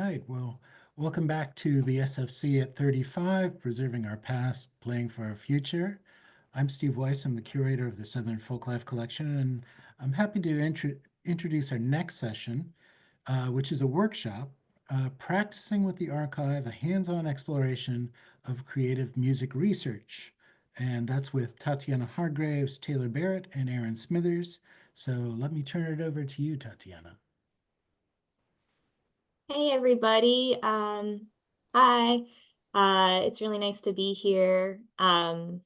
right. Well, welcome back to the SFC at 35, Preserving Our Past, Playing for Our Future. I'm Steve Weiss. I'm the curator of the Southern Folklife Collection, and I'm happy to introduce our next session, which is a workshop, Practicing with the Archive, a hands-on exploration of creative music research. And that's with Tatiana Hargreaves Taylor Barrett and Aaron Smithers. So let me turn it over to you, Tatiana. Hey everybody. Hi. It's really nice to be here. And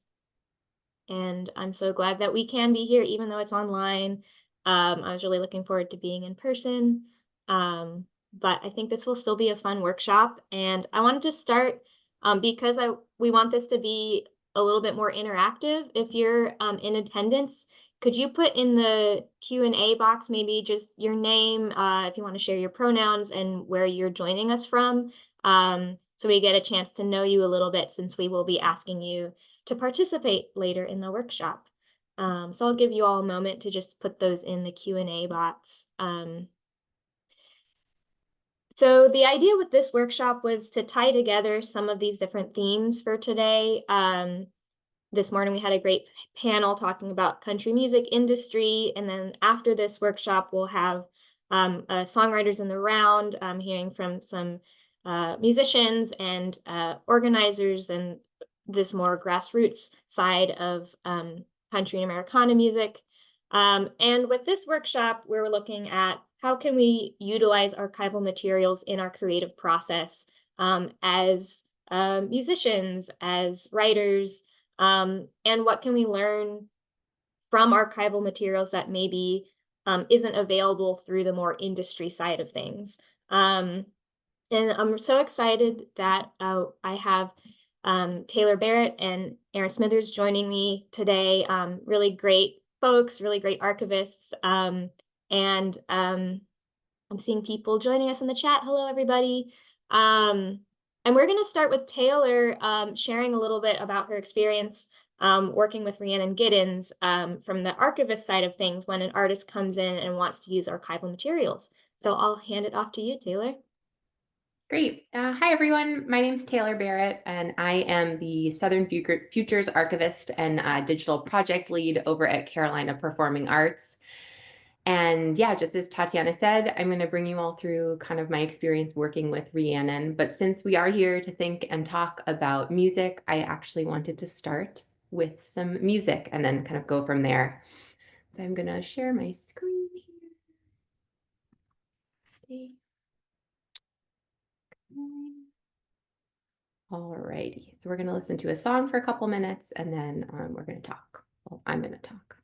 I'm so glad that we can be here even though it's online. I was really looking forward to being in person. But I think this will still be a fun workshop. And I wanted to start because we want this to be a little bit more interactive. If you're in attendance, could you put in the Q&A box maybe just your name, if you want to share your pronouns and where you're joining us from, so we get a chance to know you a little bit since we will be asking you to participate later in the workshop. So I'll give you all a moment to just put those in the Q&A box. So the idea with this workshop was to tie together some of these different themes for today. This morning we had a great panel talking about country music industry, and then after this workshop we'll have songwriters in the round, hearing from some musicians and organizers and this more grassroots side of country and Americana music. And with this workshop, we're looking at how can we utilize archival materials in our creative process as musicians, as writers, and what can we learn from archival materials that maybe isn't available through the more industry side of things. And I'm so excited that I have Taylor Barrett and Aaron Smithers joining me today. Really great folks, really great archivists. And I'm seeing people joining us in the chat. Hello, everybody. And we're going to start with Taylor sharing a little bit about her experience working with Rhiannon Giddens from the archivist side of things when an artist comes in and wants to use archival materials. So I'll hand it off to you, Taylor. Great. Hi, everyone. My name is Taylor Barrett, and I am the Southern Futures Archivist and Digital Project Lead over at Carolina Performing Arts. And yeah, just as Tatiana said, I'm going to bring you all through kind of my experience working with Rhiannon. But since we are here to think and talk about music, I actually wanted to start with some music and then kind of go from there. So I'm going to share my screen here. Let's see. All righty, so we're going to listen to a song for a couple minutes and then we're going to talk. Well, I'm going to talk.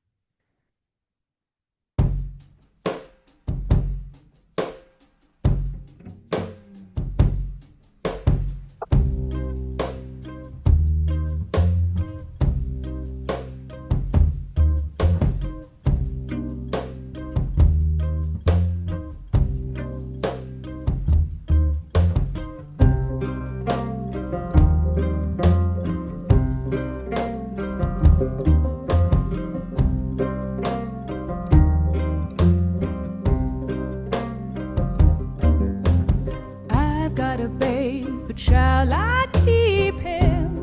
Shall I keep him?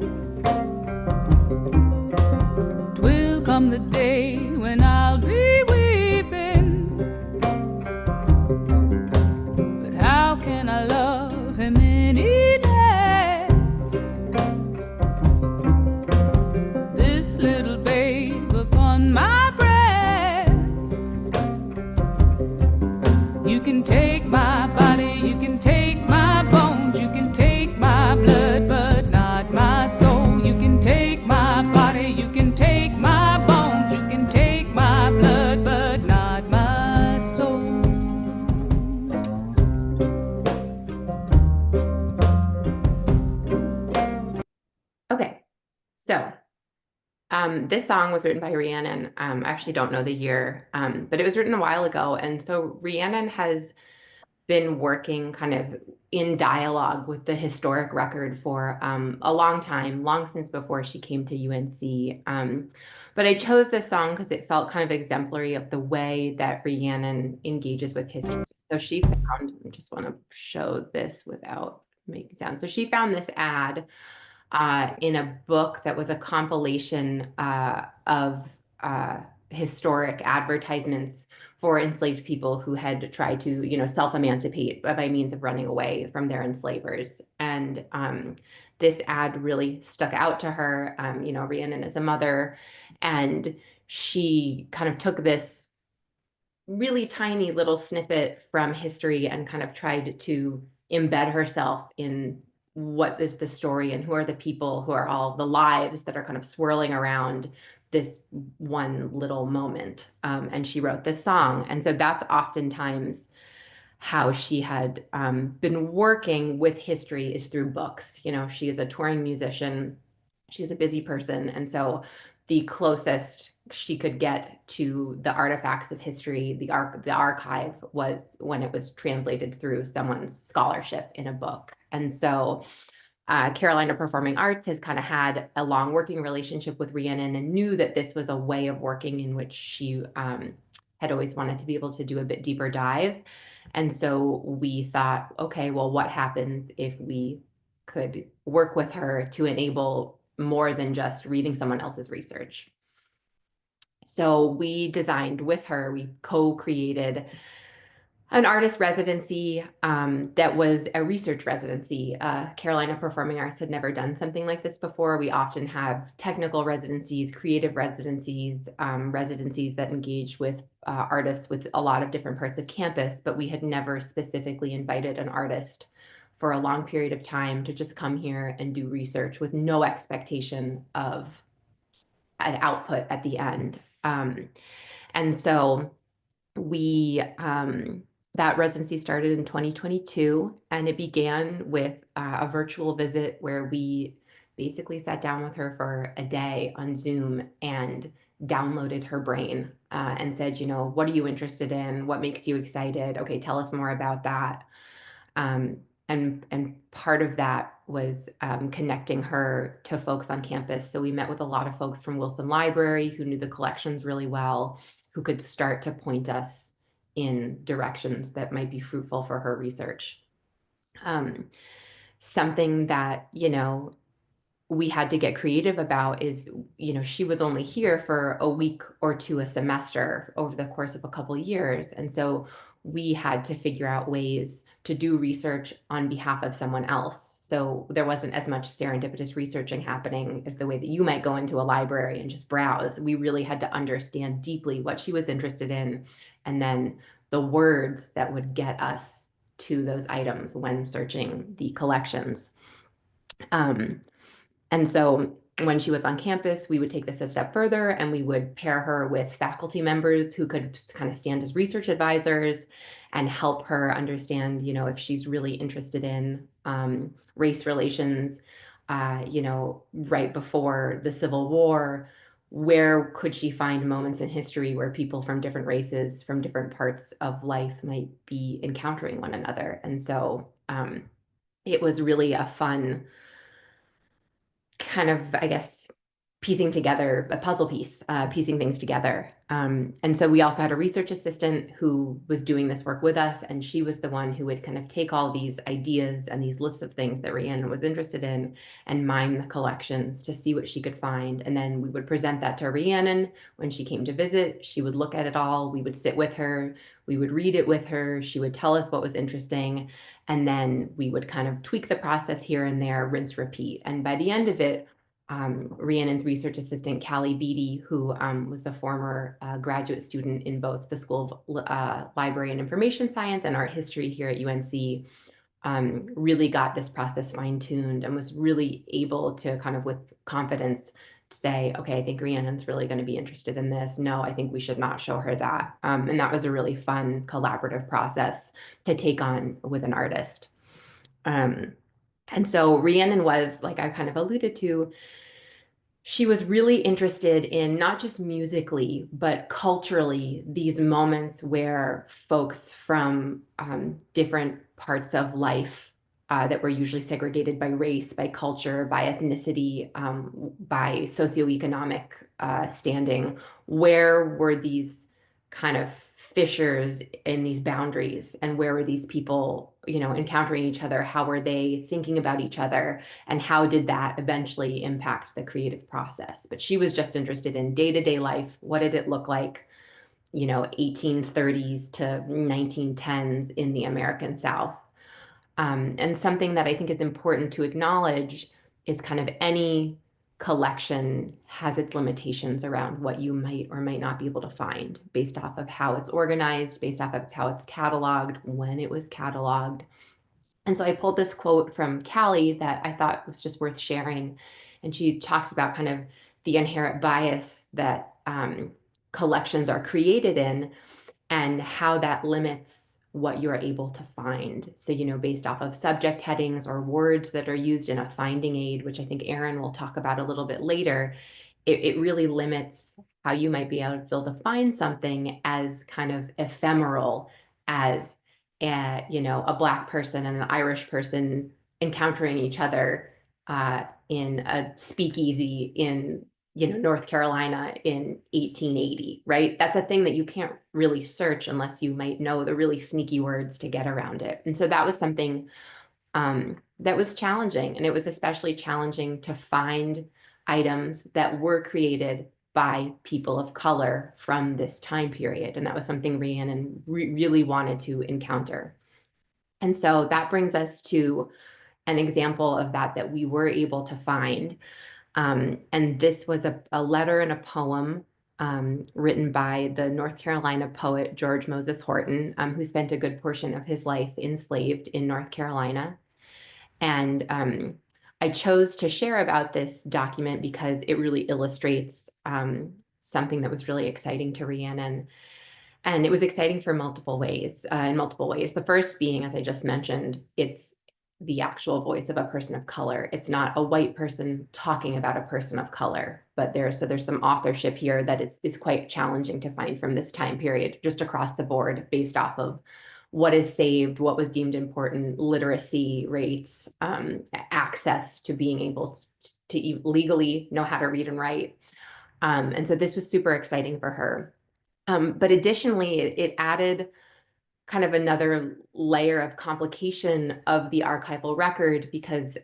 'Twill come the day when I'll be weeping, but how can I love him any less? This little babe upon my breast. You can take my body, you can take my bones, you can take my blood, but not my soul. You can take my body, you can take my bones, you can take my blood, but not my soul. Okay, so this song was written by Rhiannon. I actually don't know the year, but it was written a while ago. And so Rhiannon has been working kind of in dialogue with the historic record for a long time, long since before she came to UNC. But I chose this song because it felt kind of exemplary of the way that Rhiannon engages with history. So she found, I just want to show this without making sound. So she found this ad in a book that was a compilation of historic advertisements for enslaved people who had tried to, self-emancipate by means of running away from their enslavers. And this ad really stuck out to her. Rhiannon is a mother, and she kind of took this really tiny little snippet from history and kind of tried to embed herself in what is the story and who are the people, who are all the lives that are kind of swirling around this one little moment. And she wrote this song. And so that's oftentimes how she had been working with history, is through books. She is a touring musician. She's a busy person. And so the closest she could get to the artifacts of history, the archive, was when it was translated through someone's scholarship in a book. And so Carolina Performing Arts has kind of had a long working relationship with Rhiannon and knew that this was a way of working in which she had always wanted to be able to do a bit deeper dive. And so we thought, okay, well, what happens if we could work with her to enable more than just reading someone else's research? So we designed with her, we co-created an artist residency that was a research residency. Carolina Performing Arts had never done something like this before. We often have technical residencies, creative residencies, residencies that engage with artists with a lot of different parts of campus, but we had never specifically invited an artist for a long period of time to just come here and do research with no expectation of an output at the end. And so we that residency started in 2022, and it began with a virtual visit where we basically sat down with her for a day on Zoom and downloaded her brain and said, what are you interested in? What makes you excited? Okay, tell us more about that. And part of that was connecting her to folks on campus. So we met with a lot of folks from Wilson Library who knew the collections really well, who could start to point us in directions that might be fruitful for her research. Something that, we had to get creative about is, she was only here for a week or two a semester over the course of a couple of years. And so we had to figure out ways to do research on behalf of someone else. So there wasn't as much serendipitous researching happening as the way that you might go into a library and just browse. We really had to understand deeply what she was interested in, and then the words that would get us to those items when searching the collections. And so when she was on campus, we would take this a step further and we would pair her with faculty members who could kind of stand as research advisors and help her understand, if she's really interested in race relations, right before the Civil War, where could she find moments in history where people from different races, from different parts of life might be encountering one another? And so it was really a fun kind of, I guess, piecing together a puzzle piece, piecing things together. And so we also had a research assistant who was doing this work with us, and she was the one who would kind of take all these ideas and these lists of things that Rhiannon was interested in and mine the collections to see what she could find. And then we would present that to Rhiannon when she came to visit. She would look at it all. We would sit with her. We would read it with her. She would tell us what was interesting. And then we would kind of tweak the process here and there, rinse, repeat. And by the end of it, Rhiannon's research assistant, Callie Beatty, who was a former graduate student in both the School of Library and Information Science and Art History here at UNC, really got this process fine-tuned and was really able to kind of with confidence say, okay, I think Rhiannon's really going to be interested in this. No, I think we should not show her that. And that was a really fun collaborative process to take on with an artist. And so Rhiannon was, like I kind of alluded to, she was really interested in not just musically, but culturally, these moments where folks from different parts of life that were usually segregated by race, by culture, by ethnicity, by socioeconomic standing, where were these kind of fissures in these boundaries, and where were these people, encountering each other? How were they thinking about each other? And how did that eventually impact the creative process? But she was just interested in day-to-day life. What did it look like, 1830s to 1910s in the American South? And something that I think is important to acknowledge is kind of any collection has its limitations around what you might or might not be able to find based off of how it's organized, based off of how it's cataloged, when it was cataloged. And so I pulled this quote from Callie that I thought was just worth sharing. And she talks about kind of the inherent bias that collections are created in, and how that limits what you're able to find. So, based off of subject headings or words that are used in a finding aid, which I think Erin will talk about a little bit later, it really limits how you might be able to find something as kind of ephemeral as a Black person and an Irish person encountering each other in a speakeasy in North Carolina in 1880, right? That's a thing that you can't really search unless you might know the really sneaky words to get around it. And so that was something that was challenging. And it was especially challenging to find items that were created by people of color from this time period. And that was something Rhiannon really wanted to encounter. And so that brings us to an example of that we were able to find. And this was a letter and a poem written by the North Carolina poet George Moses Horton, who spent a good portion of his life enslaved in North Carolina. And I chose to share about this document because it really illustrates something that was really exciting to Rhiannon. And it was exciting for multiple ways, in multiple ways. The first being, as I just mentioned, it's the actual voice of a person of color. It's not a white person talking about a person of color, but there's some authorship here that is quite challenging to find from this time period, just across the board, based off of what is saved, what was deemed important, literacy rates, access to being able to legally know how to read and write. And so this was super exciting for her. But additionally, it added kind of another layer of complication of the archival record, because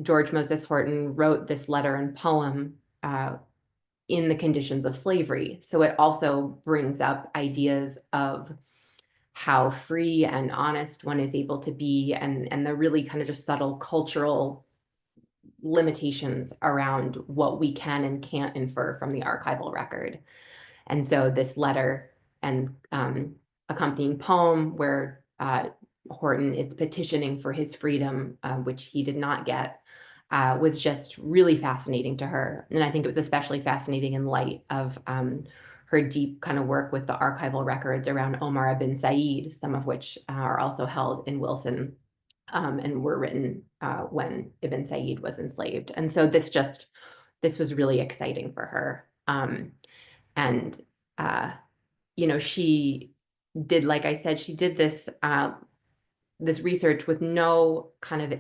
George Moses Horton wrote this letter and poem in the conditions of slavery. So it also brings up ideas of how free and honest one is able to be, and the really kind of just subtle cultural limitations around what we can and can't infer from the archival record. And so this letter and accompanying poem where Horton is petitioning for his freedom, which he did not get, was just really fascinating to her. And I think it was especially fascinating in light of her deep kind of work with the archival records around Omar ibn Said, some of which are also held in Wilson and were written when Ibn Said was enslaved. And so this was really exciting for her. And she did, like I said, she did this this research with no kind of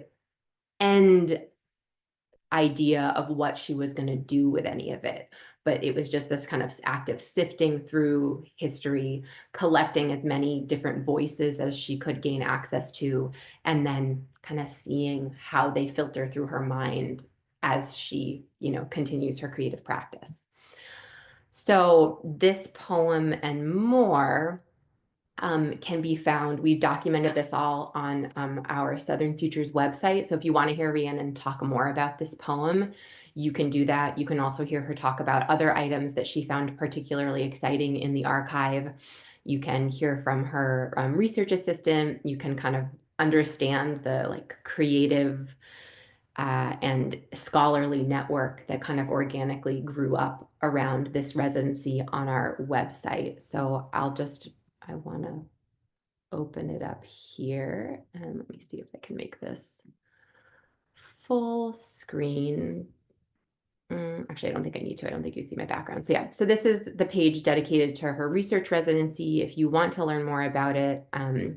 end idea of what she was going to do with any of it. But it was just this kind of active sifting through history, collecting as many different voices as she could gain access to, and then kind of seeing how they filter through her mind as she, continues her creative practice. So this poem and more can be found. We've documented this all on our Southern Futures website. So if you want to hear Rhiannon talk more about this poem, you can do that. You can also hear her talk about other items that she found particularly exciting in the archive. You can hear from her research assistant. You can kind of understand the creative and scholarly network that kind of organically grew up around this residency on our website. So I want to open it up here, and let me see if I can make this full screen. Actually, I don't think I need to. I don't think you see my background. So yeah, so this is the page dedicated to her research residency. If you want to learn more about it, I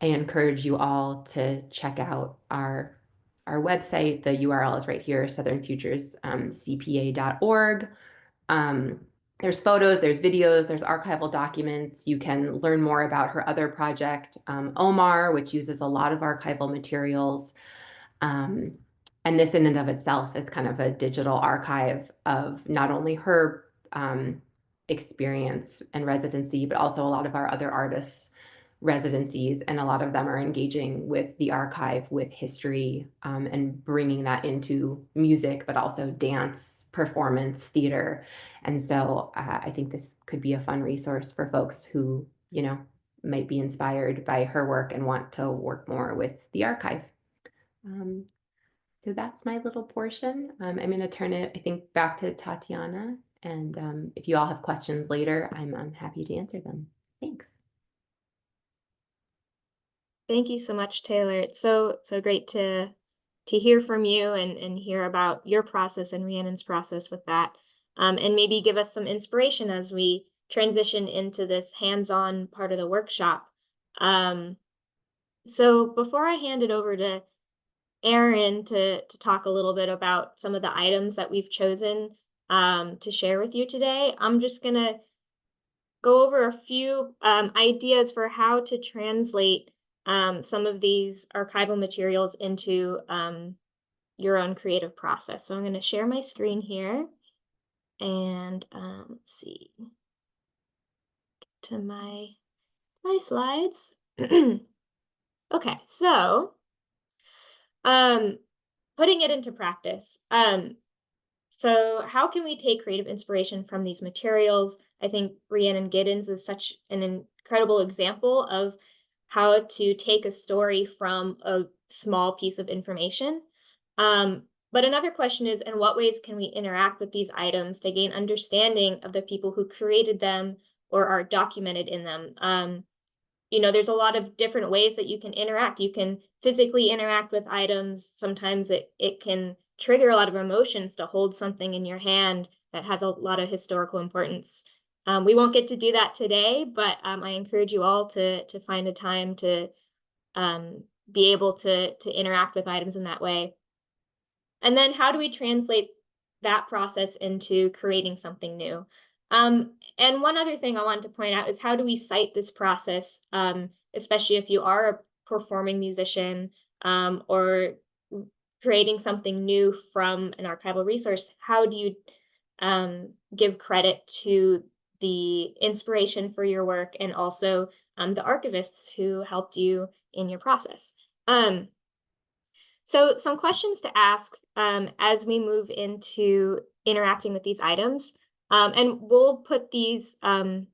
encourage you all to check out our website. The URL is right here, southernfuturescpa.org. There's photos, there's videos, there's archival documents. You can learn more about her other project, Omar, which uses a lot of archival materials. And this in and of itself is kind of a digital archive of not only her experience and residency, but also a lot of our other artists' residencies. And a lot of them are engaging with the archive, with history, and bringing that into music, but also dance, performance, theater. And so I think this could be a fun resource for folks who, you know, might be inspired by her work and want to work more with the archive. So that's my little portion. I'm going to turn it, I think, back to Tatiana. And if you all have questions later, I'm happy to answer them. Thanks. Thank you so much, Taylor. It's so great to hear from you and hear about your process and Rhiannon's process with that, and maybe give us some inspiration as we transition into this hands-on part of the workshop. So before I hand it over to Erin to talk a little bit about some of the items that we've chosen to share with you today, I'm just gonna go over a few ideas for how to translate some of these archival materials into your own creative process. So I'm going to share my screen here, and let's see, to my slides. Okay, so putting it into practice. So how can we take creative inspiration from these materials? I think Rhiannon Giddens is such an incredible example of how to take a story from a small piece of information. But another question is, in what ways can we interact with these items to gain understanding of the people who created them or are documented in them? You know, there's a lot of different ways that you can interact. You can physically interact with items. Sometimes it can trigger a lot of emotions to hold something in your hand that has a lot of historical importance. We won't get to do that today, but I encourage you all to find a time to be able to interact with items in that way. And then how do we translate that process into creating something new? And one other thing I wanted to point out is, how do we cite this process, especially if you are a performing musician or creating something new from an archival resource? How do you give credit to the inspiration for your work and also the archivists who helped you in your process? So some questions to ask as we move into interacting with these items. And we'll put these, I'll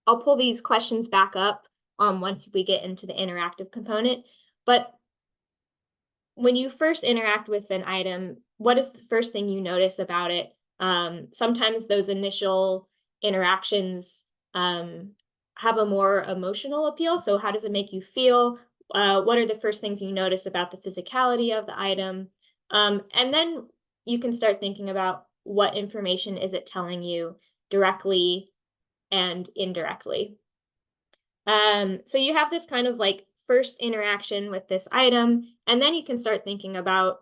pull these questions back up once we get into the interactive component. But when you first interact with an item, what is the first thing you notice about it? Sometimes those initial interactions have a more emotional appeal. So how does it make you feel? What are the first things you notice about the physicality of the item? And then you can start thinking about, what information is it telling you directly and indirectly? So you have this kind of like first interaction with this item, and then you can start thinking about,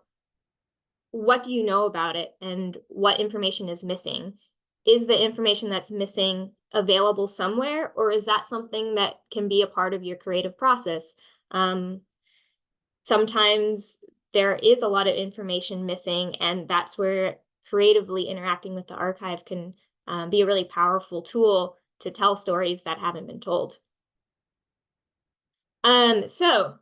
what do you know about it and what information is missing? Is the information that's missing available somewhere, or is that something that can be a part of your creative process? Sometimes there is a lot of information missing, and that's where creatively interacting with the archive can be a really powerful tool to tell stories that haven't been told. So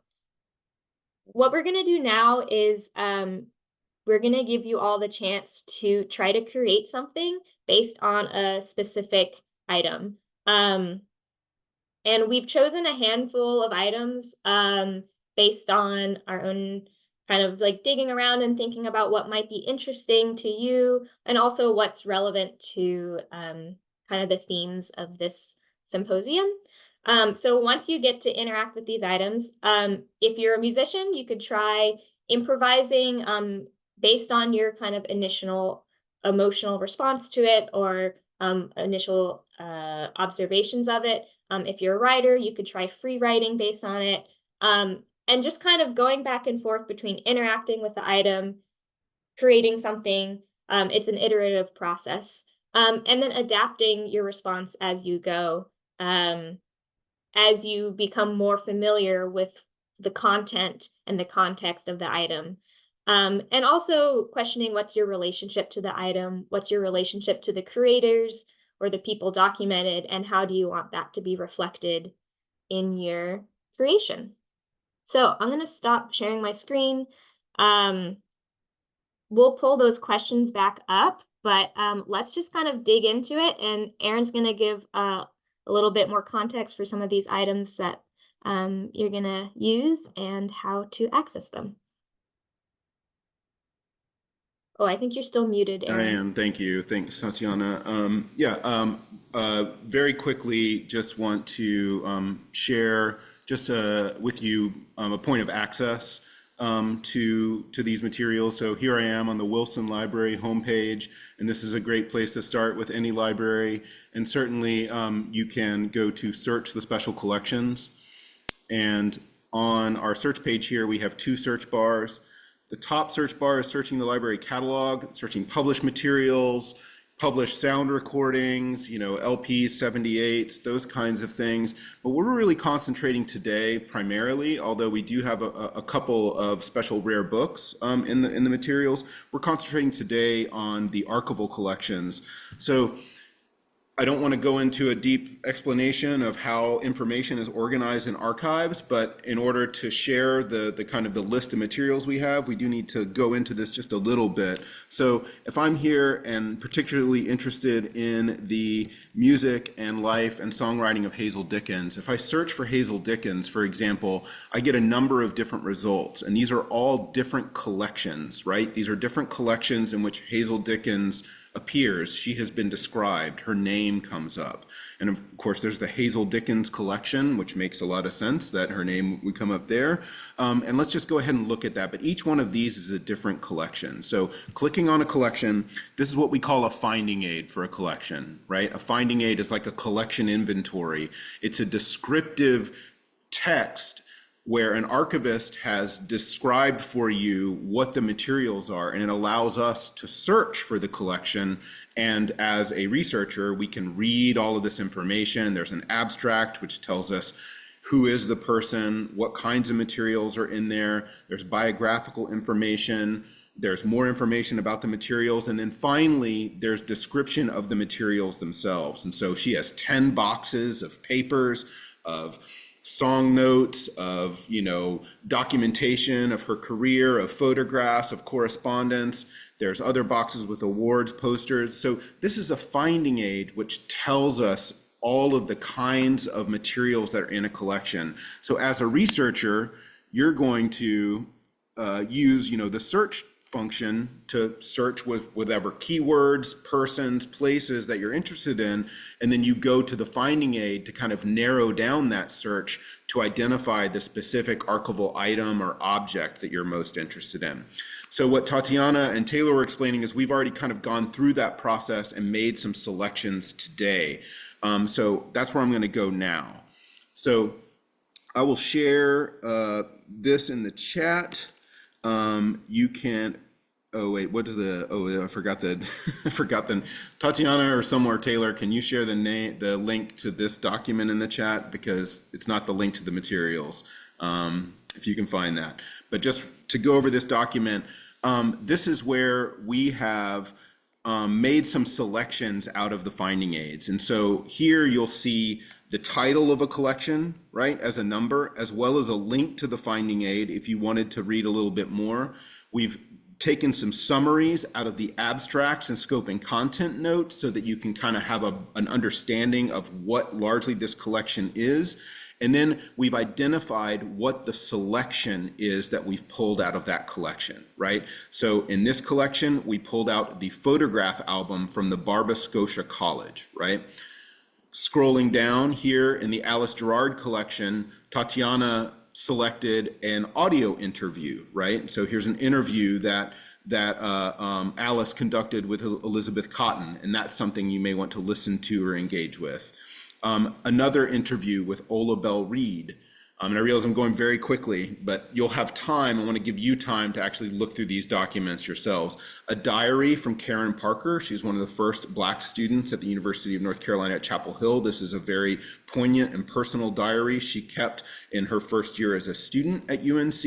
what we're going to do now is we're going to give you all the chance to try to create something based on a specific item. And we've chosen a handful of items based on our own kind of like digging around and thinking about what might be interesting to you, and also what's relevant to kind of the themes of this symposium. So once you get to interact with these items, if you're a musician, you could try improvising based on your kind of initial emotional response to it, or initial observations of it. If you're a writer, you could try free writing based on it. And just kind of going back and forth between interacting with the item, creating something. It's an iterative process. And then adapting your response as you go, as you become more familiar with the content and the context of the item. And also questioning what's your relationship to the item, what's your relationship to the creators or the people documented, and how do you want that to be reflected in your creation. So I'm going to stop sharing my screen. We'll pull those questions back up, but let's just kind of dig into it. And Erin's going to give a little bit more context for some of these items that you're going to use and how to access them. Oh, I think you're still muted, Erin. I am. Thank you. Thanks, Tatiana. Very quickly, just want to share just with you a point of access to these materials. So here I am on the Wilson Library homepage, and this is a great place to start with any library. And certainly you can go to search the special collections. And on our search page here, we have two search bars. The top search bar is searching the library catalog, searching published materials, published sound recordings, LPs, 78s, those kinds of things. But we're really concentrating today primarily, although we do have a couple of special rare books in the materials, we're concentrating today on the archival collections. So I don't want to go into a deep explanation of how information is organized in archives, but in order to share the kind of the list of materials we have, we do need to go into this just a little bit. So if I'm here and particularly interested in the music and life and songwriting of Hazel Dickens, if I search for Hazel Dickens, for example, I get a number of different results, and these are all different collections, right? These are different collections in which Hazel Dickens appears. She has been described, her name comes up. And of course, there's the Hazel Dickens collection, which makes a lot of sense that her name would come up there. And let's just go ahead and look at that. But each one of these is a different collection. So clicking on a collection, this is what we call a finding aid for a collection, right? A finding aid is like a collection inventory. It's a descriptive text where an archivist has described for you what the materials are, and it allows us to search for the collection. And as a researcher, we can read all of this information. There's an abstract which tells us who is the person, what kinds of materials are in there. There's biographical information. There's more information about the materials. And then finally, there's description of the materials themselves. And so she has 10 boxes of papers, of song notes, of documentation of her career, of photographs, of correspondence. There's other boxes with awards, posters. So this is a finding aid which tells us all of the kinds of materials that are in a collection. So as a researcher, you're going to use the search function to search with whatever keywords, persons, places that you're interested in, and then you go to the finding aid to kind of narrow down that search to identify the specific archival item or object that you're most interested in. So what Tatiana and Taylor were explaining is we've already kind of gone through that process and made some selections today. So that's where I'm going to go now. So I will share this in the chat. You can, I forgot the, Tatiana or somewhere, Taylor, can you share the link to this document in the chat? Because it's not the link to the materials, if you can find that. But just to go over this document, this is where we have made some selections out of the finding aids. And so here you'll see the title of a collection, right, as a number, as well as a link to the finding aid if you wanted to read a little bit more. We've taken some summaries out of the abstracts and scope and content notes so that you can kind of have an understanding of what largely this collection is. And then we've identified what the selection is that we've pulled out of that collection, right? So in this collection, we pulled out the photograph album from the Barba Scotia College, right? Scrolling down here in the Alice Gerard collection, Tatiana selected an audio interview, right? So here's an interview that Alice conducted with Elizabeth Cotton, and that's something you may want to listen to or engage with. Another interview with Ola Bell Reed, And I realize I'm going very quickly, but you'll have time. I want to give you time to actually look through these documents yourselves. A diary from Karen Parker. She's one of the first Black students at the University of North Carolina at Chapel Hill. This is a very poignant and personal diary she kept in her first year as a student at UNC.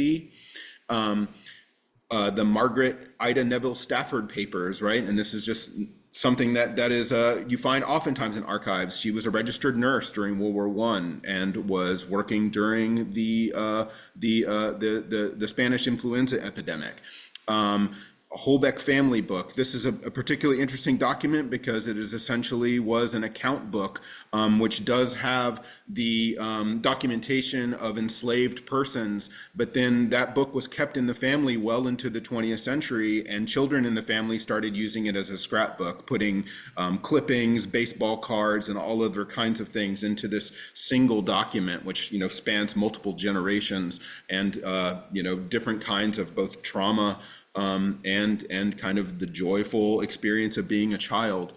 The Margaret Ida Neville Stafford papers, right? And this is just something that is you find oftentimes in archives. She was a registered nurse during World War I and was working during the Spanish influenza epidemic. A Holbeck family book. This is a particularly interesting document because it is essentially was an account book, which does have the documentation of enslaved persons, but then that book was kept in the family well into the 20th century, and children in the family started using it as a scrapbook, putting clippings, baseball cards, and all other kinds of things into this single document, which spans multiple generations and different kinds of both trauma and kind of the joyful experience of being a child.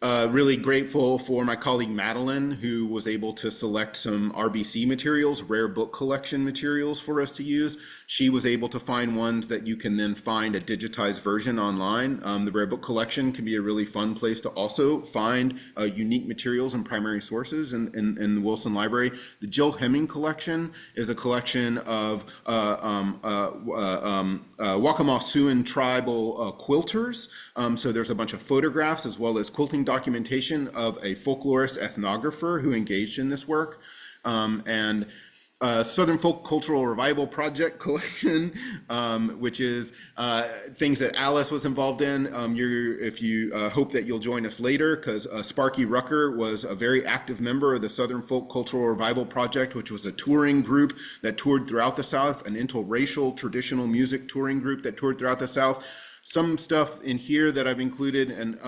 Really grateful for my colleague Madeline, who was able to select some RBC materials, rare book collection materials for us to use. She was able to find ones that you can then find a digitized version online. The rare book collection can be a really fun place to also find unique materials and primary sources in the Wilson Library. The Jill Hemming collection is a collection of Waccamaw Siouan tribal quilters. So there's a bunch of photographs as well as quilting documentation of a folklorist ethnographer who engaged in this work. And Southern Folk Cultural Revival Project collection, which is things that Alice was involved in. If you hope that you'll join us later, because Sparky Rucker was a very active member of the Southern Folk Cultural Revival Project, which was a touring group that toured throughout the South, an interracial traditional music touring group that toured throughout the South. Some stuff in here that I've included and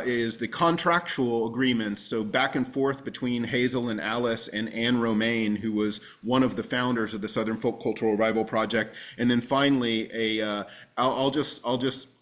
is the contractual agreements, so back and forth between Hazel and Alice and Anne Romaine, who was one of the founders of the Southern Folk Cultural Revival Project, and then finally I'll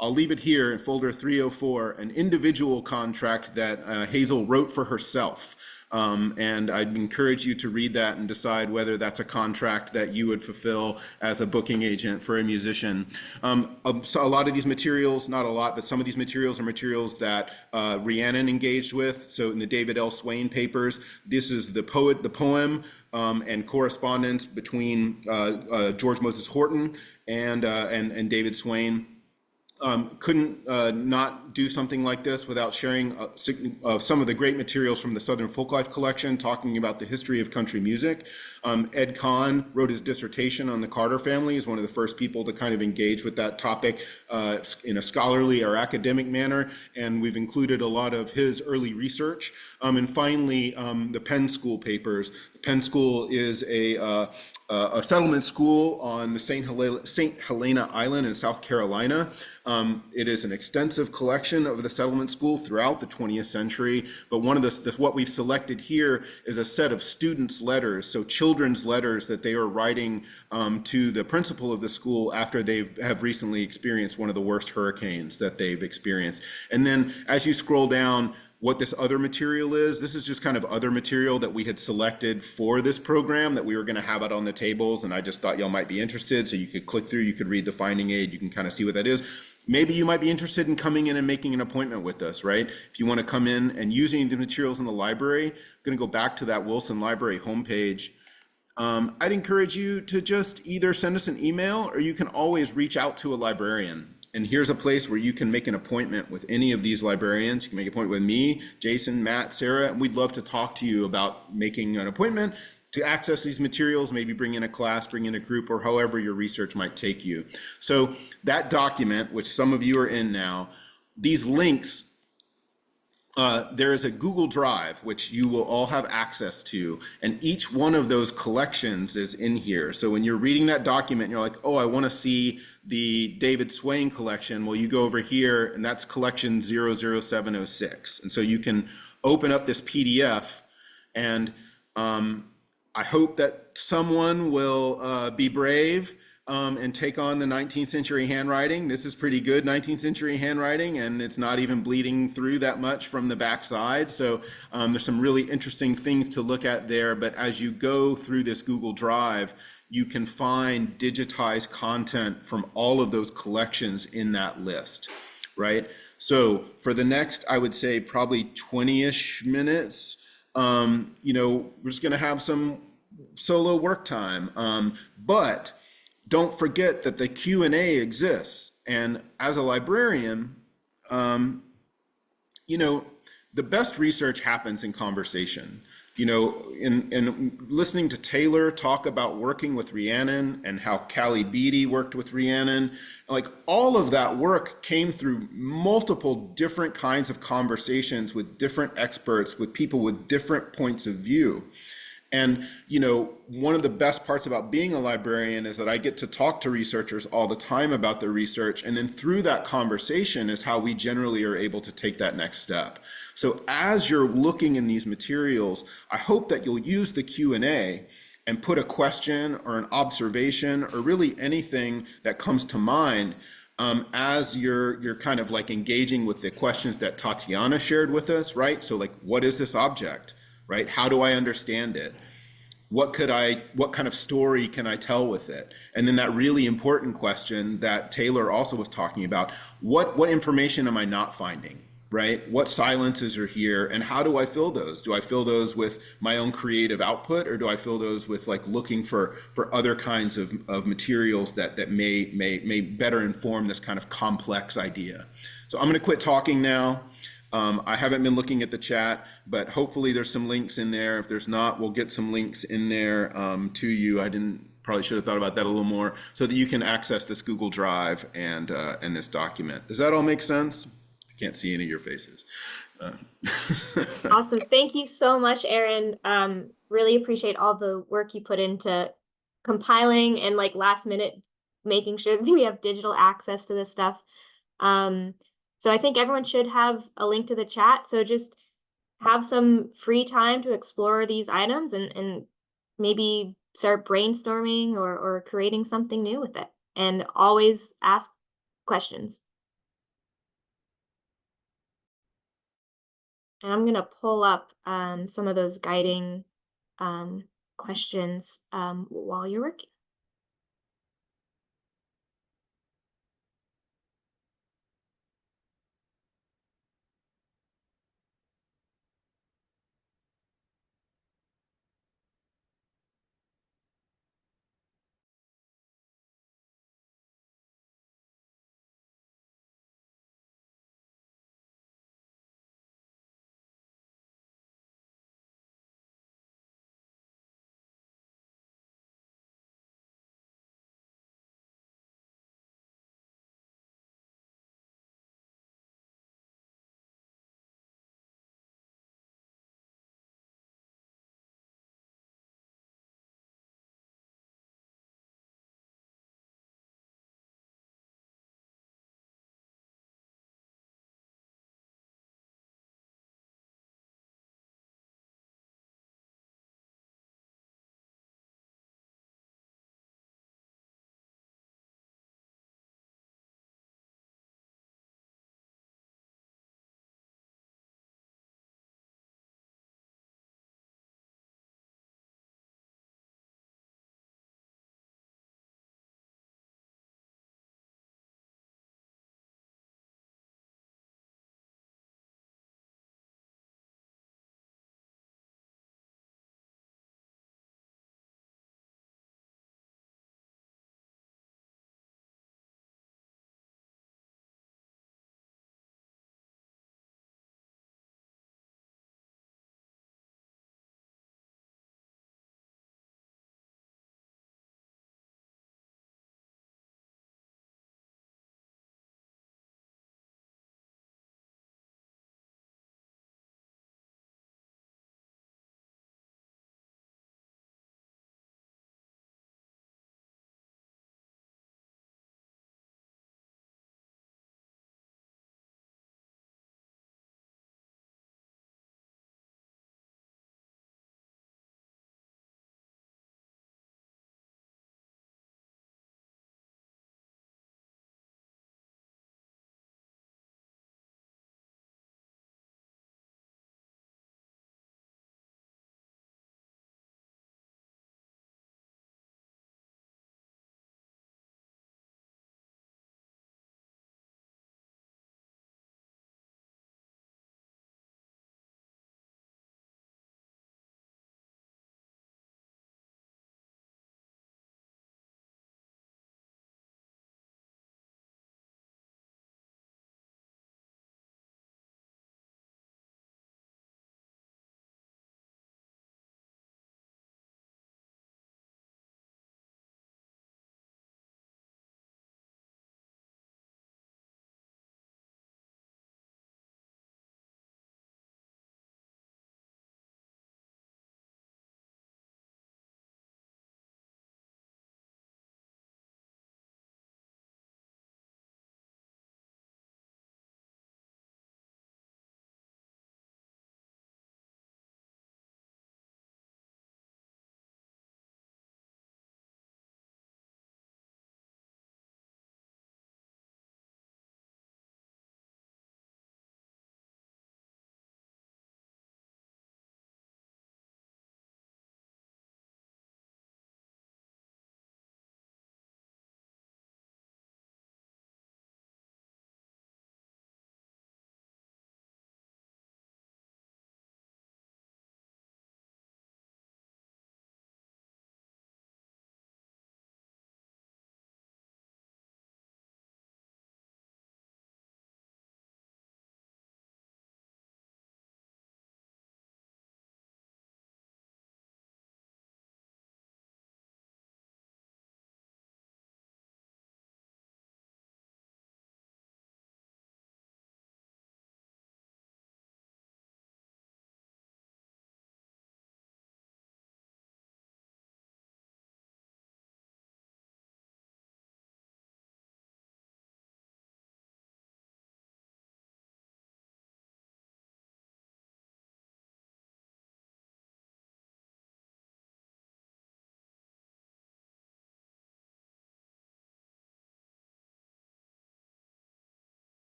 leave it here in folder 304, an individual contract that Hazel wrote for herself. And I'd encourage you to read that and decide whether that's a contract that you would fulfill as a booking agent for a musician. So a lot of these materials, not a lot, but some of these materials are materials that Rhiannon engaged with. So in the David L. Swain papers, this is the poem and correspondence between George Moses Horton and David Swain. Couldn't not do something like this without sharing some of the great materials from the Southern Folklife Collection, talking about the history of country music. Ed Kahn wrote his dissertation on the Carter family. He's one of the first people to kind of engage with that topic in a scholarly or academic manner, and we've included a lot of his early research. And finally, the Penn School papers. The Penn School is a settlement school on the St. Helena Island in South Carolina. It is an extensive collection of the settlement school throughout the 20th century, but one of what we've selected here is a set of students' letters, so children's letters that they are writing to the principal of the school after they have recently experienced one of the worst hurricanes that they've experienced. And then as you scroll down, what this other material is, this is just kind of other material that we had selected for this program that we were going to have out on the tables, and I just thought y'all might be interested, so you could click through, you could read the finding aid, you can kind of see what that is. Maybe you might be interested in coming in and making an appointment with us, right? If you want to come in and using the materials in the library, I'm going to go back to that Wilson Library homepage. I'd encourage you to just either send us an email, or you can always reach out to a librarian. And here's a place where you can make an appointment with any of these librarians. You can make an appointment with me, Jason, Matt, Sarah, and we'd love to talk to you about making an appointment to access these materials, maybe bring in a class, bring in a group, or however your research might take you. So that document, which some of you are in now, these links, there is a Google Drive, which you will all have access to, and each one of those collections is in here. So when you're reading that document, you're like, oh, I want to see the David Swain collection. Well, you go over here, and that's collection 00706. And so you can open up this PDF, and I hope that someone will be brave and take on the 19th century handwriting. This is pretty good 19th century handwriting, and it's not even bleeding through that much from the backside. So there's some really interesting things to look at there. But as you go through this Google Drive, you can find digitized content from all of those collections in that list, right? So for the next, I would say probably 20-ish minutes, we're just going to have some solo work time. But don't forget that the Q&A exists. And as a librarian, the best research happens in conversation. In listening to Taylor talk about working with Rhiannon and how Callie Beatty worked with Rhiannon, like all of that work came through multiple different kinds of conversations with different experts, with people with different points of view. And, one of the best parts about being a librarian is that I get to talk to researchers all the time about their research. And then through that conversation is how we generally are able to take that next step. So as you're looking in these materials, I hope that you'll use the Q&A and put a question or an observation or really anything that comes to mind as you're kind of like engaging with the questions that Tatiana shared with us, right? So like, what is this object? Right? How do I understand it? What kind of story can I tell with it? And then that really important question that Taylor also was talking about, what information am I not finding, right? What silences are here and how do I fill those? Do I fill those with my own creative output, or do I fill those with like looking for other kinds of materials that may better inform this kind of complex idea? So I'm going to quit talking now. I haven't been looking at the chat, but hopefully there's some links in there. If there's not, we'll get some links in there to you. Probably should have thought about that a little more, so that you can access this Google Drive and this document. Does that all make sense? I can't see any of your faces. Awesome. Thank you so much, Aaron. Really appreciate all the work you put into compiling and like last minute making sure that we have digital access to this stuff. So I think everyone should have a link to the chat. So just have some free time to explore these items and maybe start brainstorming or creating something new with it. And always ask questions. And I'm going to pull up some of those guiding questions while you're working.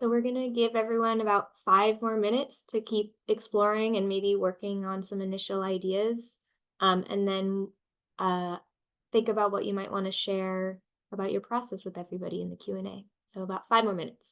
So we're gonna give everyone about 5 more minutes to keep exploring and maybe working on some initial ideas. And then think about what you might want to share about your process with everybody in the Q&A. So about 5 more minutes.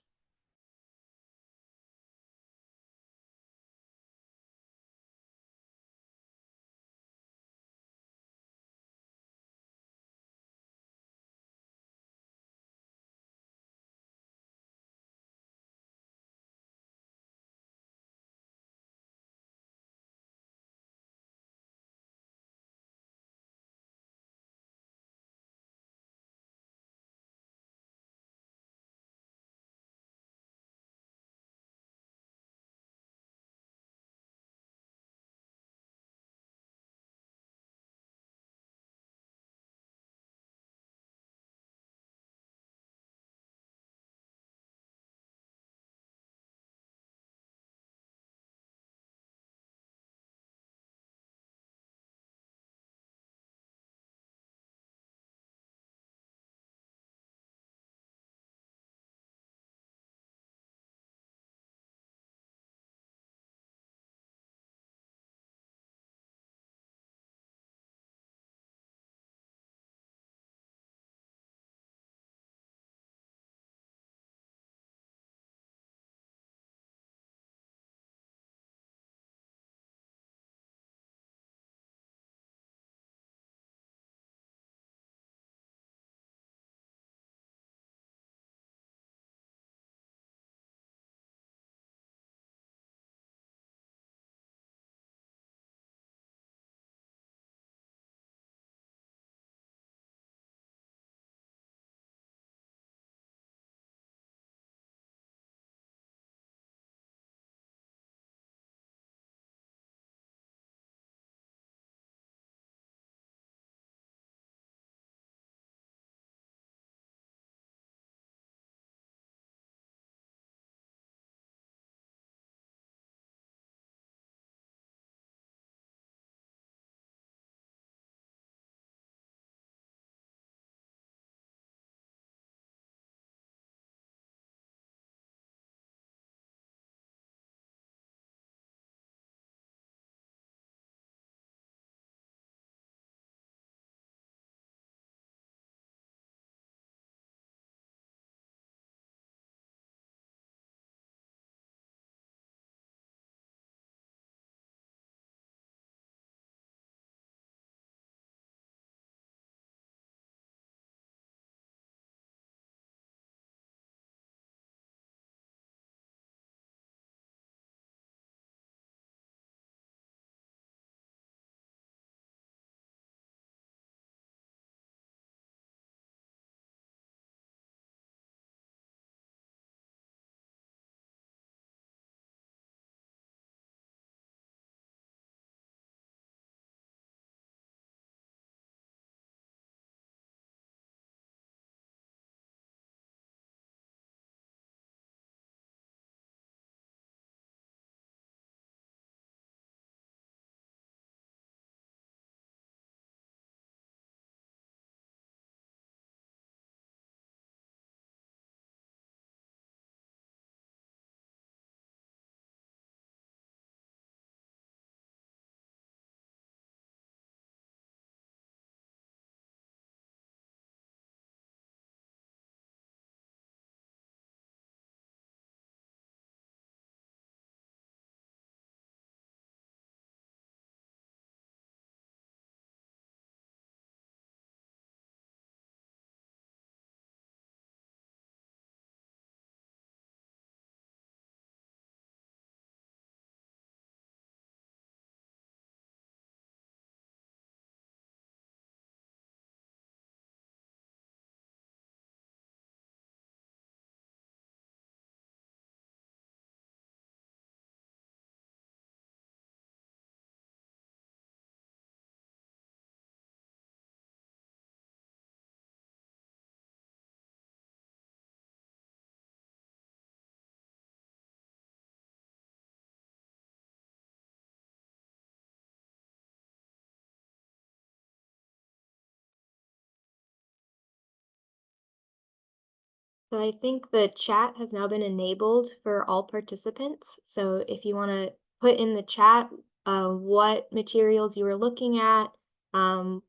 So I think the chat has now been enabled for all participants. So if you want to put in the chat what materials you were looking at,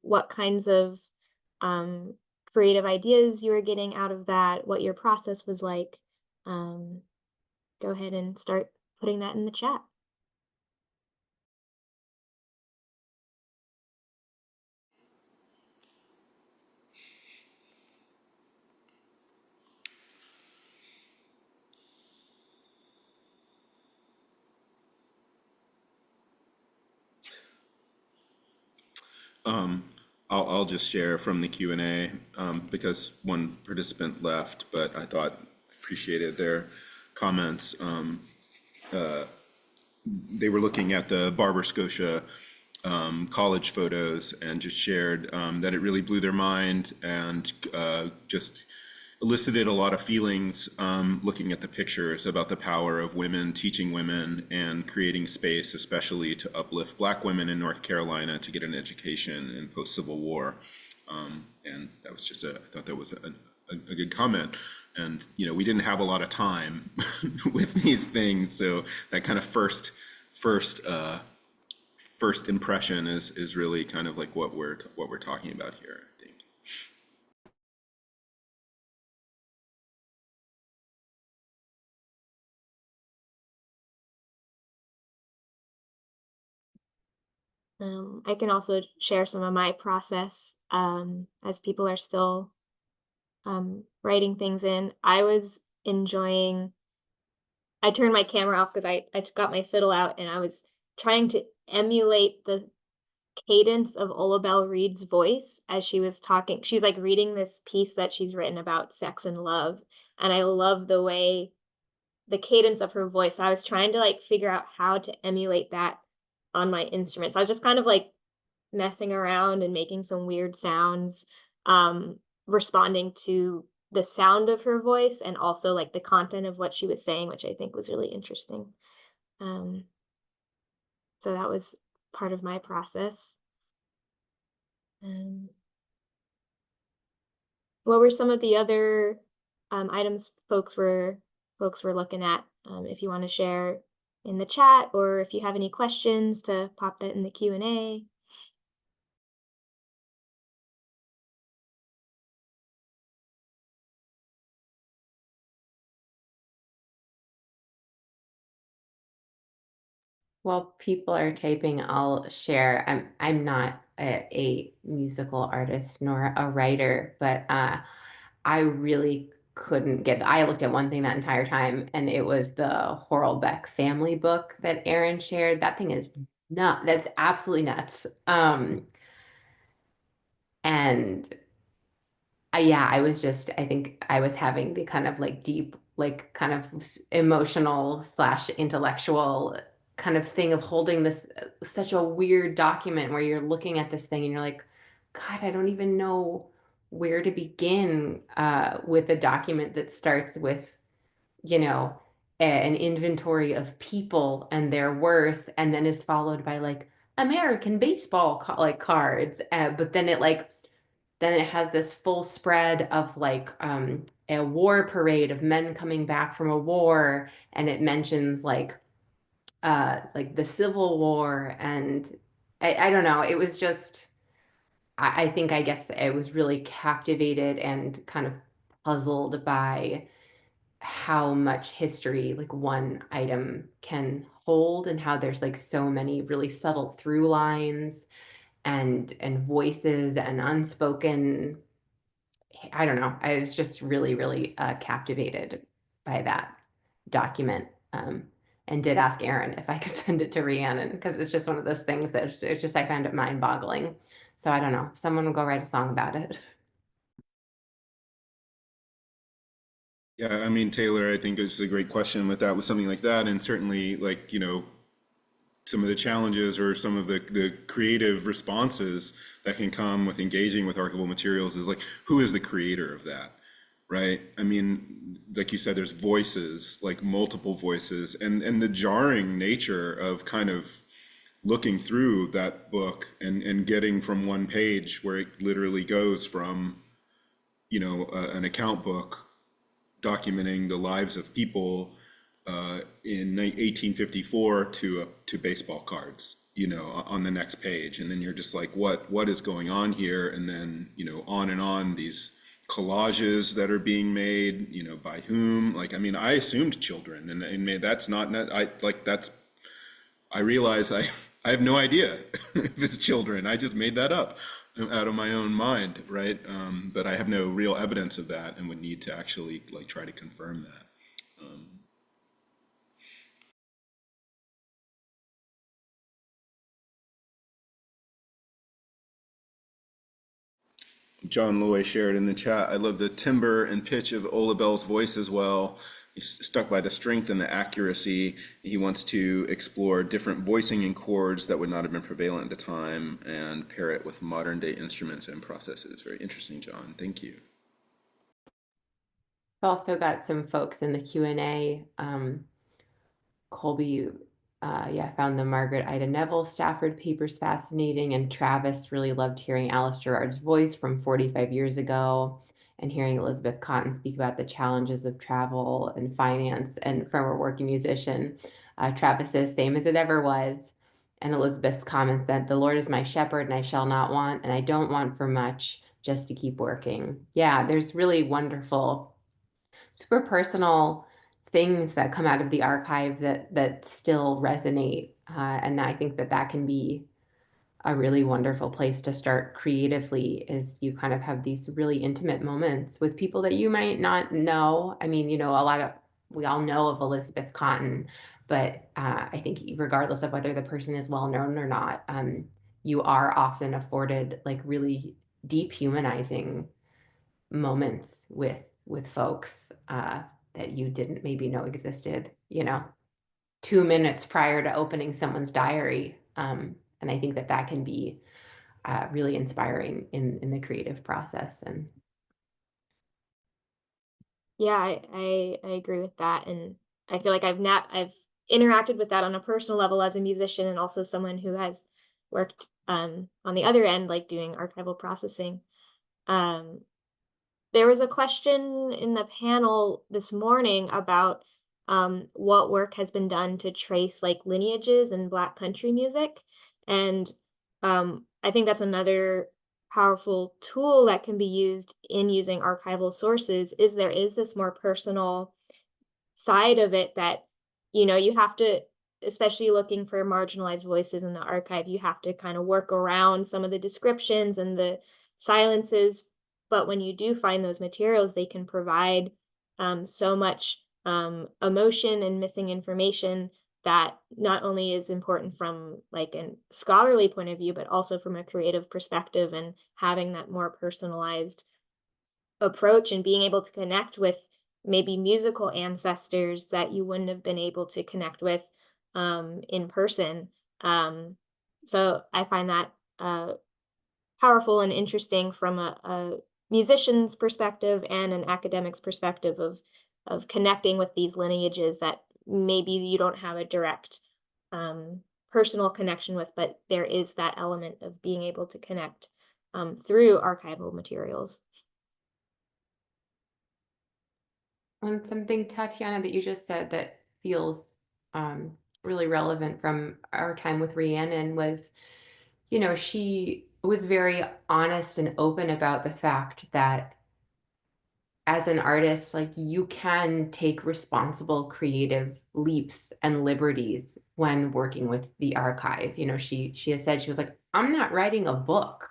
what kinds of um, creative ideas you were getting out of that, what your process was like, go ahead and start putting that in the chat. I'll just share from the Q&A because one participant left, but I thought appreciated their comments. They were looking at the Barber Scotia college photos and just shared that it really blew their mind and just elicited a lot of feelings looking at the pictures about the power of women teaching women and creating space, especially to uplift Black women in North Carolina to get an education in post-Civil War. And that was just I thought that was a good comment. And, you know, we didn't have a lot of time with these things. So that kind of first impression is really kind of like what we're talking about here, I think. I can also share some of my process as people are still writing things in. I was enjoying, I turned my camera off because I got my fiddle out and I was trying to emulate the cadence of Ola Belle Reed's voice as she was talking. She's like reading this piece that she's written about sex and love. And I love the way the cadence of her voice. So I was trying to like figure out how to emulate that on my instrument. So I was just kind of like messing around and making some weird sounds, responding to the sound of her voice and also like the content of what she was saying, which I think was really interesting. So that was part of my process. What were some of the other items folks were looking at? If you want to share in the chat, or if you have any questions, to pop that in the Q&A. While people are typing, I'll share. I'm not a musical artist nor a writer, but I really couldn't get. I looked at one thing that entire time, and it was the Horlbeck family book that Aaron shared. That thing is not. That's absolutely nuts. And yeah, I think I was having the kind of like deep, like kind of emotional / intellectual kind of thing of holding this such a weird document where you're looking at this thing and you're like, God, I don't even know where to begin with a document that starts with, you know, an inventory of people and their worth, and then is followed by like American baseball like cards, but then it has this full spread of like a war parade of men coming back from a war, and it mentions like the Civil War, and I don't know, it was just I think I guess I was really captivated and kind of puzzled by how much history like one item can hold, and how there's like so many really subtle through lines and voices and unspoken. I don't know. I was just really, really captivated by that document, and did ask Aaron if I could send it to Rhiannon, because it's just one of those things that it's just I found it mind-boggling. So I don't know. Someone will go write a song about it. Yeah, I mean, Taylor, I think it's a great question with that, with something like that, and certainly like, you know, some of the challenges or some of the creative responses that can come with engaging with archival materials is like, who is the creator of that, right? I mean, like you said, there's voices, like multiple voices, and the jarring nature of kind of looking through that book and getting from one page where it literally goes from, you know, an account book documenting the lives of people in 1854 to baseball cards, you know, on the next page. And then you're just like, what is going on here? And then, you know, on and on, these collages that are being made, you know, by whom? Like, I mean, I assumed children, and that's not, I realize I have no idea if it's children. I just made that up out of my own mind, right? But I have no real evidence of that and would need to actually like try to confirm that. John Loy shared in the chat, I love the timbre and pitch of Ola Bell's voice as well. He's struck by the strength and the accuracy. He wants to explore different voicing and chords that would not have been prevalent at the time and pair it with modern day instruments and processes. Very interesting, John. Thank you. I've also got some folks in the Q&A. Colby, found the Margaret Ida Neville Stafford papers fascinating, and Travis really loved hearing Alice Gerard's voice from 45 years ago and hearing Elizabeth Cotton speak about the challenges of travel and finance and from a working musician. Travis says, same as it ever was. And Elizabeth's comments that the Lord is my shepherd and I shall not want, and I don't want for much, just to keep working. Yeah, there's really wonderful, super personal things that come out of the archive that still resonate. And I think that can be a really wonderful place to start creatively, is you kind of have these really intimate moments with people that you might not know. I mean, you know, we all know of Elizabeth Cotton, but I think regardless of whether the person is well known or not, you are often afforded like really deep humanizing moments with folks that you didn't maybe know existed, you know, 2 minutes prior to opening someone's diary. And I think that can be really inspiring in the creative process. And Yeah, I agree with that, and I feel like I've interacted with that on a personal level as a musician and also someone who has worked on the other end, like doing archival processing. Um, There was a question in the panel this morning about what work has been done to trace like lineages in Black country music. And I think that's another powerful tool that can be used in using archival sources, is there is this more personal side of it that, you know, you have to, especially looking for marginalized voices in the archive, you have to kind of work around some of the descriptions and the silences. But when you do find those materials, they can provide so much emotion and missing information that not only is important from like a scholarly point of view, but also from a creative perspective, and having that more personalized approach and being able to connect with maybe musical ancestors that you wouldn't have been able to connect with in person. So I find that powerful and interesting from a musician's perspective and an academic's perspective of connecting with these lineages that maybe you don't have a direct personal connection with, but there is that element of being able to connect through archival materials. and something, Tatiana, that you just said that feels really relevant from our time with Rhiannon was, you know, she was very honest and open about the fact that as an artist, like you can take responsible creative leaps and liberties when working with the archive. You know, she has said, she was like, I'm not writing a book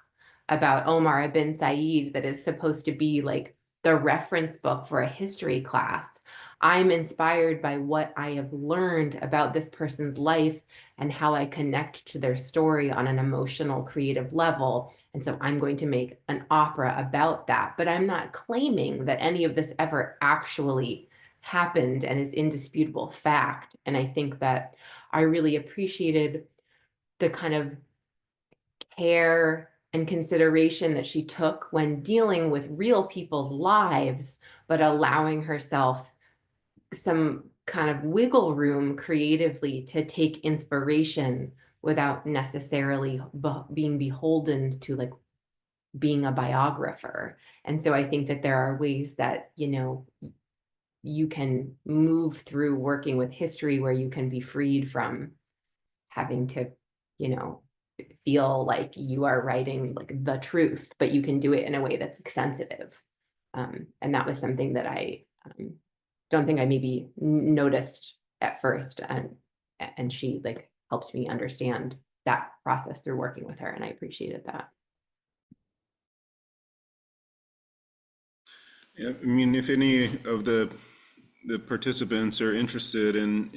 about Omar ibn Said that is supposed to be like the reference book for a history class. I'm inspired by what I have learned about this person's life and how I connect to their story on an emotional, creative level. And so I'm going to make an opera about that. But I'm not claiming that any of this ever actually happened and is indisputable fact. And I think that I really appreciated the kind of care and consideration that she took when dealing with real people's lives, but allowing herself some kind of wiggle room creatively to take inspiration without necessarily being beholden to like being a biographer. And so I think that there are ways that, you know, you can move through working with history where you can be freed from having to, you know, feel like you are writing like the truth, but you can do it in a way that's sensitive. And that was something that I don't think I maybe noticed at first, and she like helped me understand that process through working with her, and I appreciated that. Yeah, I mean, if any of the participants are interested in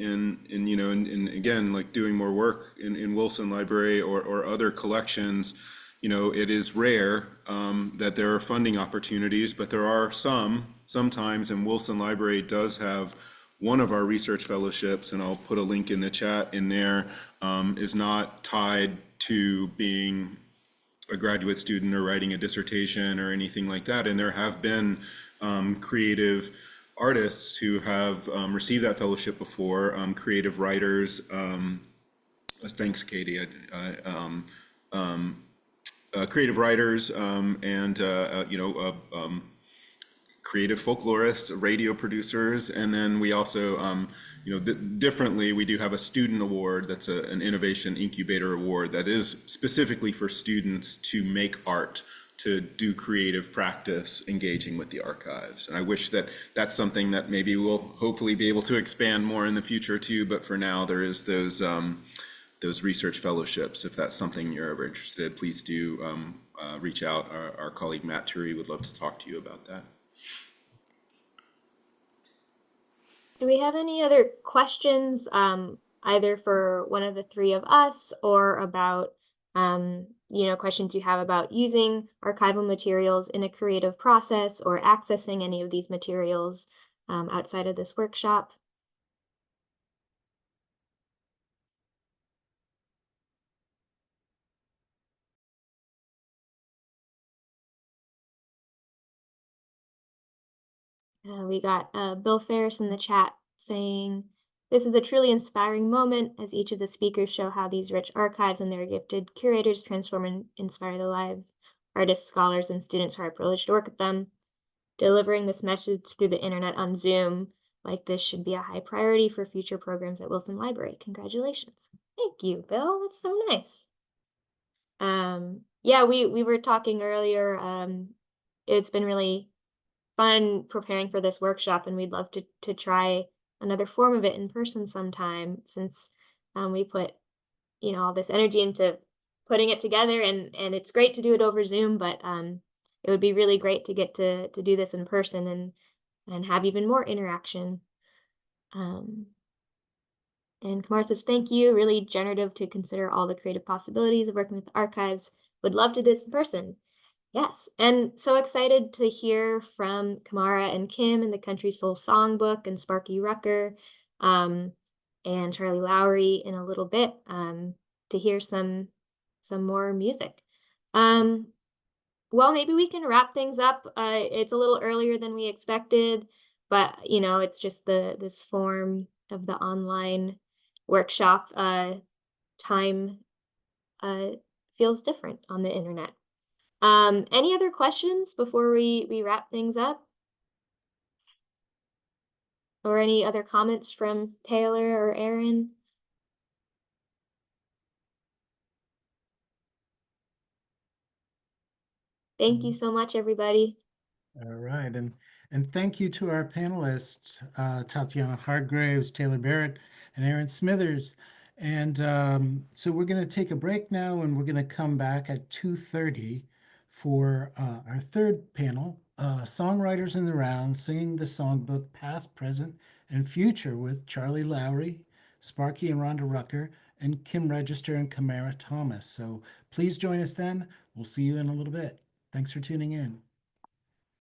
you know, in again, like doing more work in Wilson Library or other collections, you know, it is rare that there are funding opportunities, but there are sometimes, and Wilson Library does have one of our research fellowships, and I'll put a link in the chat in there, is not tied to being a graduate student or writing a dissertation or anything like that. And there have been creative artists who have received that fellowship before, creative writers. Thanks, Katie. Creative writers and you know, creative folklorists, radio producers, and then we also, you know, differently, we do have a student award that's an innovation incubator award that is specifically for students to make art, to do creative practice, engaging with the archives. And I wish that that's something that maybe we'll hopefully be able to expand more in the future too, but for now there is those research fellowships. If that's something you're ever interested in, please do reach out. Our colleague Matt Turi would love to talk to you about that. Do we have any other questions, either for one of the three of us or about, you know, questions you have about using archival materials in a creative process or accessing any of these materials outside of this workshop? We got Bill Ferris in the chat saying, "This is a truly inspiring moment as each of the speakers show how these rich archives and their gifted curators transform and inspire the lives artists, scholars, and students who are privileged to work with them. Delivering this message through the internet on Zoom like this should be a high priority for future programs at Wilson Library. Congratulations." Thank you, Bill. That's so nice. Yeah, we were talking earlier. It's been really fun preparing for this workshop, and we'd love to try another form of it in person sometime, since we put, you know, all this energy into putting it together, and it's great to do it over Zoom, but it would be really great to get to do this in person and have even more interaction. And Kamar says, "Thank you, really generative to consider all the creative possibilities of working with archives. Would love to do this in person." Yes, and so excited to hear from Kamara and Kim in the Country Soul Songbook, and Sparky Rucker, and Charlie Lowry in a little bit, to hear some more music. Well, maybe we can wrap things up. It's a little earlier than we expected, but you know, it's just this form of the online workshop. Time feels different on the internet. Any other questions before we wrap things up? Or any other comments from Taylor or Aaron? Thank you so much, everybody. All right, and thank you to our panelists, Tatiana Hargreaves, Taylor Barrett, and Aaron Smithers. And so we're going to take a break now, and we're going to come back at 2:30 for our third panel, Songwriters in the Round, singing the songbook Past, Present, and Future with Charlie Lowry, Sparky and Rhonda Rucker, and Kim Register and Kamara Thomas. So please join us then. We'll see you in a little bit. Thanks for tuning in.